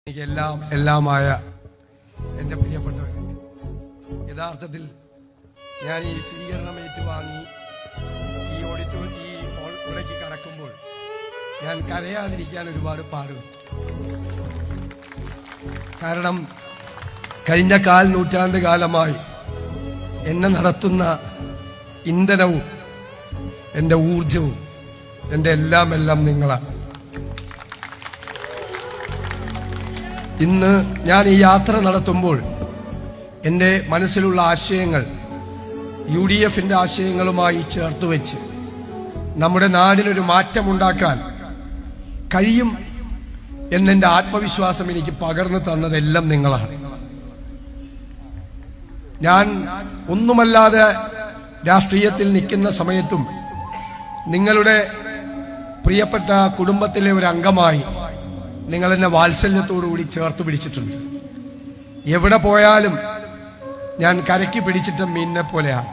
എനിക്ക് എല്ലാമായ എൻ്റെ പ്രിയപ്പെട്ടവർ, യഥാർത്ഥത്തിൽ ഞാൻ ഈ സ്വീകരണം ഏറ്റുവാങ്ങി ഈ ഹോളിലേക്ക് കടക്കുമ്പോൾ ഞാൻ കരയാതിരിക്കാൻ ഒരുപാട് പാടുപെട്ടു. കാരണം കഴിഞ്ഞ 4 നൂറ്റാണ്ട് കാലമായി എന്നെ നടത്തുന്ന ഇന്ധനവും എൻ്റെ ഊർജവും എൻ്റെ എല്ലാം നിങ്ങളാണ്. ഇന്ന് ഞാൻ ഈ യാത്ര നടത്തുമ്പോൾ എൻ്റെ മനസ്സിലുള്ള ആശയങ്ങൾ UDFന്റെ ആശയങ്ങളുമായി ചേർത്ത് വെച്ച് നമ്മുടെ നാടിനൊരു മാറ്റമുണ്ടാക്കാൻ കഴിയും എന്നെൻ്റെ ആത്മവിശ്വാസം എനിക്ക് പകർന്നു തന്നതെല്ലാം നിങ്ങളാണ്. ഞാൻ ഒന്നുമല്ലാതെ രാഷ്ട്രീയത്തിൽ നിൽക്കുന്ന സമയത്തും നിങ്ങളുടെ പ്രിയപ്പെട്ട കുടുംബത്തിലെ ഒരു അംഗമായി നിങ്ങൾ എന്നെ വാത്സല്യത്തോടുകൂടി ചേർത്ത് പിടിച്ചിട്ടുണ്ട്. എവിടെ പോയാലും ഞാൻ കരയ്ക്ക് പിടിച്ചിട്ട മീനിനെ പോലെയാണ്.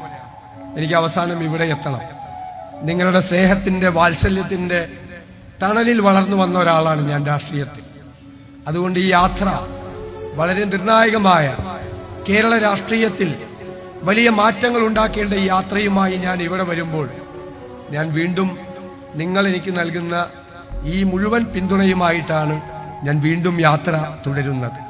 എനിക്ക് അവസാനം ഇവിടെ എത്തണം. നിങ്ങളുടെ സ്നേഹത്തിന്റെ വാത്സല്യത്തിന്റെ തണലിൽ വളർന്നു വന്ന ഒരാളാണ് ഞാൻ രാഷ്ട്രീയത്തിൽ. അതുകൊണ്ട് ഈ യാത്ര വളരെ നിർണായകമായ കേരള രാഷ്ട്രീയത്തിൽ വലിയ മാറ്റങ്ങൾ ഉണ്ടാക്കേണ്ട ഈ യാത്രയുമായി ഞാൻ ഇവിടെ വരുമ്പോൾ ഞാൻ വീണ്ടും നിങ്ങൾ എനിക്ക് നൽകുന്ന ഈ മുഴുവൻ പിന്തുണയുമായിട്ടാണ് ഞാൻ വീണ്ടും യാത്ര തുടരുന്നത്.